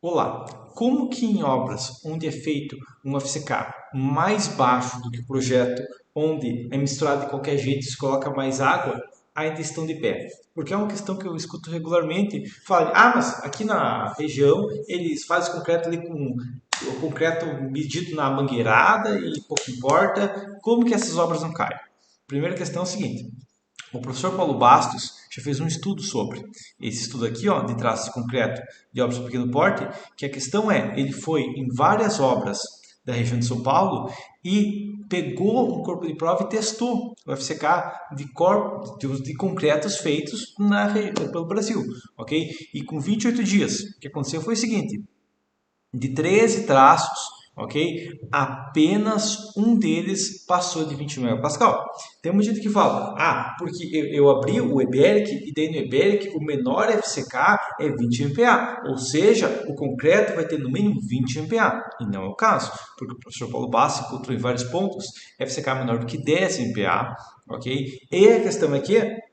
Olá, como que em obras onde é feito um FCK mais baixo do que o projeto, onde é misturado de qualquer jeito e se coloca mais água, ainda estão de pé? Porque é uma questão que eu escuto regularmente. Falam, mas aqui na região eles fazem concreto ali com o concreto medido na mangueirada e pouco importa. Como que essas obras não caem? Primeira questão é o seguinte: o professor Paulo Bastos já fez um estudo sobre esse estudo aqui, ó, de traços de concreto de obras de pequeno porte, que a questão é, ele foi em várias obras da região de São Paulo e pegou um corpo de prova e testou o FCK de concretos feitos pelo Brasil, ok? E com 28 dias, o que aconteceu foi o seguinte: de 13 traços, ok? Apenas um deles passou de 20 megapascal. Tem muita gente que fala, porque eu abri o Eberic e daí no Eberic o menor FCK é 20 MPa, ou seja, o concreto vai ter no mínimo 20 MPa. E não é o caso, porque o professor Paulo Bassi encontrou em vários pontos FCK menor do que 10 MPa, ok? E a questão é que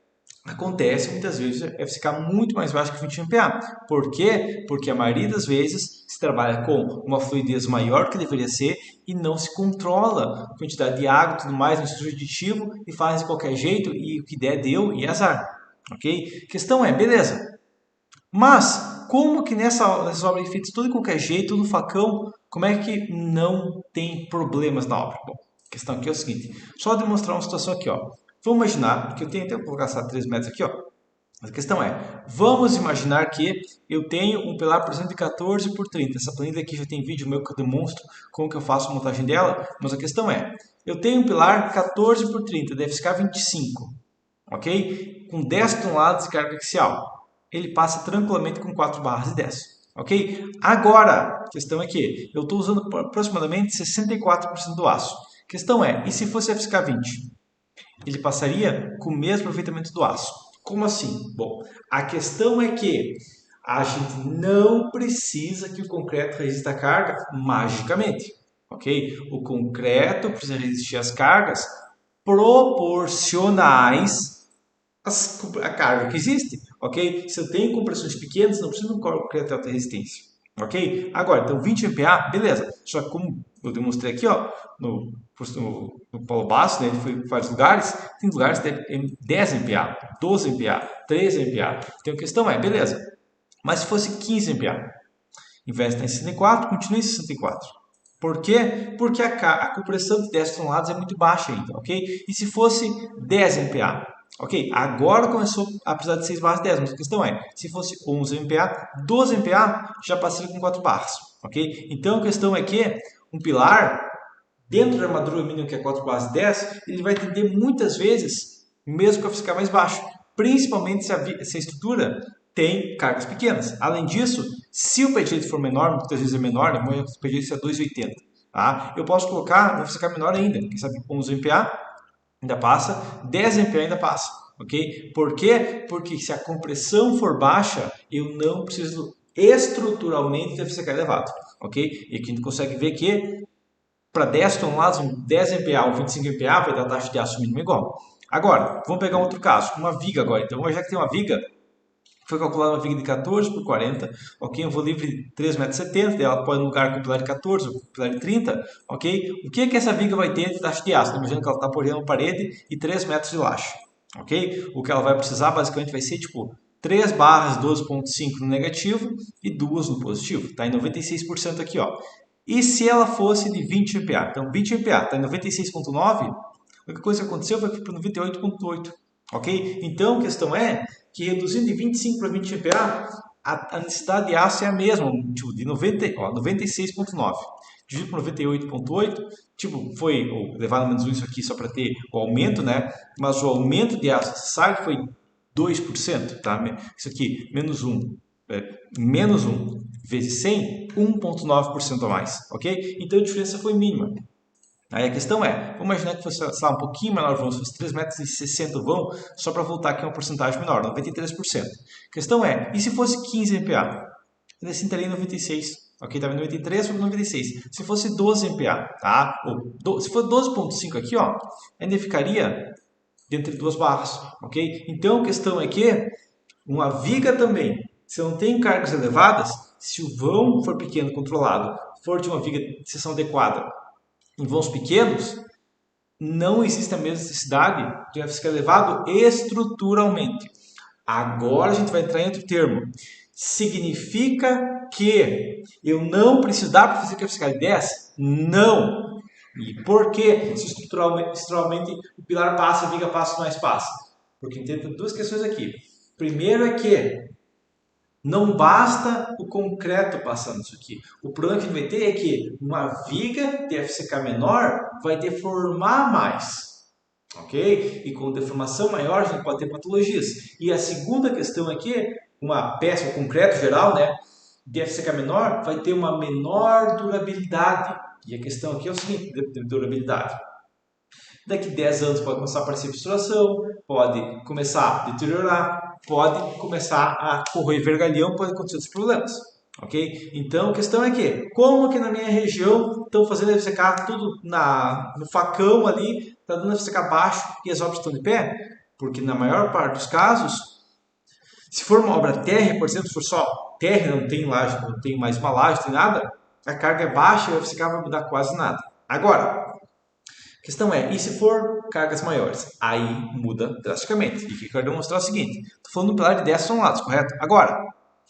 acontece muitas vezes ficar muito mais baixo que 20 MPa. Por quê? Porque a maioria das vezes se trabalha com uma fluidez maior que deveria ser e não se controla a quantidade de água e tudo mais no estudo aditivo e faz de qualquer jeito e o que der deu e azar. Ok? A questão é, beleza, mas como que nessas obras feitas tudo de qualquer jeito, no facão, como é que não tem problemas na obra? Bom, a questão aqui é o seguinte, só demonstrar uma situação aqui, ó. Vamos imaginar, que eu tenho até que colocar essa 3 metros aqui, ó. A questão é, vamos imaginar que eu tenho um pilar, por exemplo, de 14 por 30. Essa planilha aqui já tem vídeo meu que eu demonstro como que eu faço a montagem dela, mas a questão é, eu tenho um pilar 14 por 30, deve ficar 25, ok? Com 10 toneladas de carga axial. Ele passa tranquilamente com 4 barras de 10, ok? Agora, a questão é que eu estou usando aproximadamente 64% do aço. A questão é, e se fosse FSK 20? Ele passaria com o mesmo aproveitamento do aço. Como assim? Bom, a questão é que a gente não precisa que o concreto resista à carga magicamente, ok? O concreto precisa resistir às cargas proporcionais à carga que existe, ok? Se eu tenho compressões pequenas, não preciso de um concreto de alta resistência, ok? Agora, então 20 MPa, beleza. Só que como eu demonstrei aqui, ó, no Paulo Bastos, né, ele foi em vários lugares, tem lugares que tem 10 MPa, 12 MPa, 13 MPa. Então a questão é, beleza, mas se fosse 15 MPa, em vez de estar em 64, continue em 64. Por quê? Porque a compressão de 10 toneladas é muito baixa ainda, ok? E se fosse 10 MPa? Ok, agora começou a precisar de 6 barras 10, mas a questão é, se fosse 11 MPa, 12 MPa já passaria com 4 barras, ok? Então a questão é que um pilar, dentro da armadura mínima que é 4 barras 10, ele vai tender muitas vezes, mesmo que eu ficar mais baixo, principalmente se a estrutura tem cargas pequenas. Além disso, se o pé direito for menor, muitas vezes é menor, o pé direito é 2,80, tá? Eu posso colocar, vou ficar menor ainda, quem sabe 11 MPa ainda passa, 10 MPa ainda passa, ok? Por quê? Porque se a compressão for baixa, eu não preciso estruturalmente ter FCK elevado, ok? E aqui a gente consegue ver que para 10 toneladas, 10 MPa ou 25 MPa vai dar taxa de aço mínima igual. Agora, vamos pegar um outro caso, uma viga agora. Então, já que tem uma viga, foi calculada uma viga de 14 por 40, ok? Um voo livre de 3,70 m, ela pode no lugar com pilar de 14 ou com pilar de 30, ok? O que é que essa viga vai ter de taxa de aço? Imagina que ela está apoiando uma parede e 3 metros de laje, ok? O que ela vai precisar basicamente vai ser tipo 3 barras 12,5 no negativo e 2 no positivo, está em 96% aqui, ó. E se ela fosse de 20 MPa? Então 20 MPa está em 96,9, a única coisa que aconteceu foi que foi para 98,8, ok? Então a questão é que reduzindo de 25 para 20 MPa, a necessidade de aço é a mesma, tipo, de 96,9 dividido por 98,8, tipo, foi levado menos isso aqui só para ter o aumento, né? Mas o aumento de aço, você sabe que foi 2%, tá? Isso aqui, menos 1 vezes 100, 1,9% a mais, ok? Então a diferença foi mínima. Aí a questão é, vamos imaginar que fosse um pouquinho menor vão, se fosse 3,60 m vão, só para voltar aqui a uma porcentagem menor, 93%. A questão é, e se fosse 15 MPa? Ele assim estaria em 96, ok? Estava em 93 sobre 96. Se fosse 12 MPa, tá? Se for 12,5 aqui, ó, ainda ficaria entre duas barras, ok? Então a questão é que uma viga também, se não tem cargas elevadas, Se o vão for pequeno, controlado, for de uma viga de seção adequada em vãos pequenos, não existe a mesma necessidade de FSK elevado estruturalmente. Agora a gente vai entrar em outro termo. Significa que eu não preciso dar para fazer FSK de 10? Não! E por que se estruturalmente o pilar passa, a viga passa, mais passa? Porque tem duas questões aqui. Primeiro é que não basta o concreto passando isso aqui. O problema que a gente vai ter é que uma viga de FCK menor vai deformar mais. Ok? E com deformação maior a gente pode ter patologias. E a segunda questão aqui, uma peça, o concreto geral, né, de FCK menor vai ter uma menor durabilidade. E a questão aqui é o seguinte, de durabilidade. Daqui 10 anos pode começar a aparecer fissuração, pode começar a deteriorar, pode começar a corroer vergalhão, pode acontecer outros problemas. Ok? Então a questão é que, como que na minha região estão fazendo FCK tudo no facão ali, está dando FCK baixo e as obras estão de pé? Porque na maior parte dos casos, se for uma obra térrea, por exemplo, se for só terra, não tem laje, não tem mais uma laje, não tem nada, a carga é baixa e o FCK vai mudar quase nada. Agora, a questão é, e se for cargas maiores? Aí muda drasticamente. E o que eu quero demonstrar é o seguinte, estou falando do pilar de 10 toneladas, correto? Agora,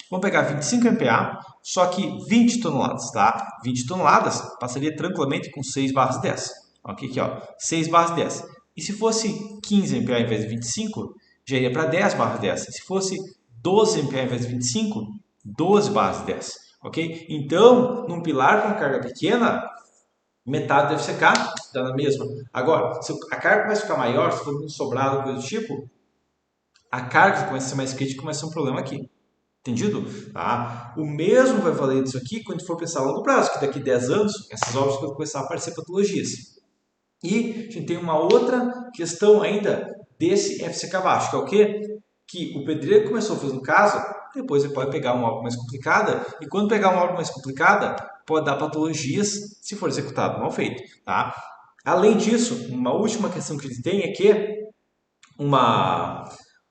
vamos pegar 25 MPa, só que 20 toneladas, tá? 20 toneladas passaria tranquilamente com 6 barras 10. Ok, aqui ó, 6 barras 10. E se fosse 15 MPa em vez de 25, já iria para 10 barras 10. E se fosse 12 MPa em vez de 25, 12 barras 10. Ok? Então, num pilar com carga pequena, metade deve secar, dá na mesma. Agora, se a carga começa a ficar maior, se for muito sobrado, coisa do tipo, a carga começa a ser mais crítica, começa a ser um problema aqui. Entendido? Tá? O mesmo vai valer disso aqui quando for pensar a longo prazo, que daqui a 10 anos, essas obras vão começar a aparecer patologias. E a gente tem uma outra questão ainda desse FCK baixo, que é o quê? Que o pedreiro começou fazendo casa, depois ele pode pegar uma obra mais complicada, e quando pegar uma obra mais complicada, pode dar patologias se for executado mal feito. Tá? Além disso, uma última questão que ele tem é que uma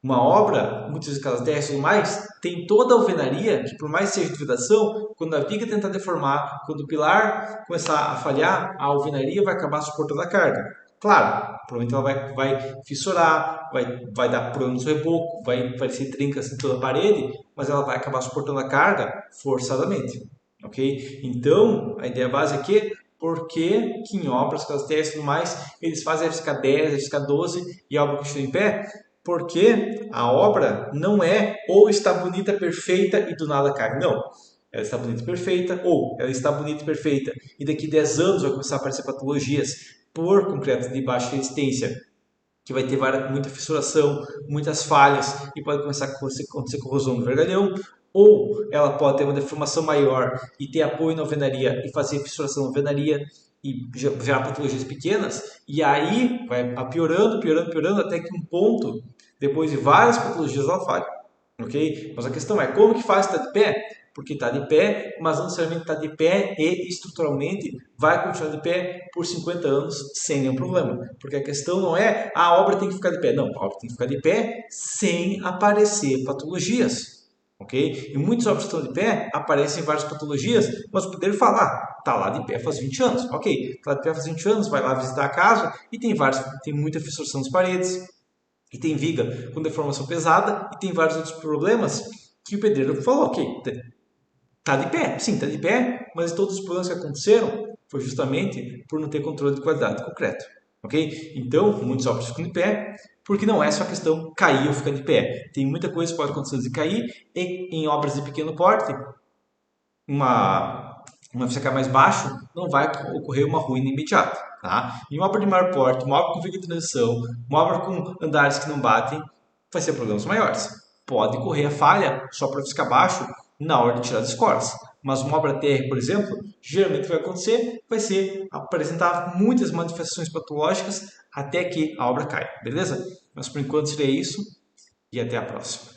obra, muitas vezes aquelas terras e tudo mais, tem toda a alvenaria, que por mais que seja de vedação, quando a viga tentar deformar, quando o pilar começar a falhar, a alvenaria vai acabar suportando a carga. Claro, provavelmente ela vai fissurar, vai dar problemas no reboco, vai parecer trincas em toda a parede, mas ela vai acabar suportando a carga forçadamente. Ok? Então, a ideia base aqui é porque que em obras, aquelas terras e tudo mais, eles fazem FSK 10, FSK 12 e a obra continua em pé, porque a obra não é ou está bonita, perfeita e do nada cai. Não. Ela está bonita e perfeita, ou ela está bonita e perfeita e daqui a 10 anos vai começar a aparecer patologias por concreto de baixa resistência, que vai ter muita fissuração, muitas falhas e pode começar a acontecer corrosão do vergalhão, ou ela pode ter uma deformação maior e ter apoio na alvenaria e fazer fissuração na alvenaria e gerar patologias pequenas, e aí vai piorando, piorando, piorando, até que um ponto, depois de várias patologias, ela falha. Ok? Mas a questão é, como que faz estar de pé? Porque está de pé, mas não necessariamente está de pé e estruturalmente vai continuar de pé por 50 anos sem nenhum problema. Porque a questão não é a obra tem que ficar de pé. Não, a obra tem que ficar de pé sem aparecer patologias. Ok? E muitas obras que estão de pé aparecem várias patologias, mas poder falar, está lá de pé faz 20 anos. Ok, está de pé faz 20 anos, vai lá visitar a casa e tem muita fissuração nas paredes, e tem viga com deformação pesada, e tem vários outros problemas que o pedreiro falou, ok, está de pé, sim, está de pé, mas todos os problemas que aconteceram foi justamente por não ter controle de qualidade de concreto. Ok? Então, muitas obras ficam de pé, porque não é só questão cair ou ficar de pé. Tem muita coisa que pode acontecer de cair, e em obras de pequeno porte, uma FCK mais baixo, não vai ocorrer uma ruína imediata. Tá? Em uma obra de maior porte, uma obra com viga de transição, uma obra com andares que não batem, vai ser problemas maiores. Pode correr a falha só para FCK baixo na hora de tirar as escoras. Mas uma obra TR, por exemplo, geralmente vai acontecer, vai ser apresentar muitas manifestações patológicas até que a obra caia, beleza? Mas por enquanto seria isso e até a próxima.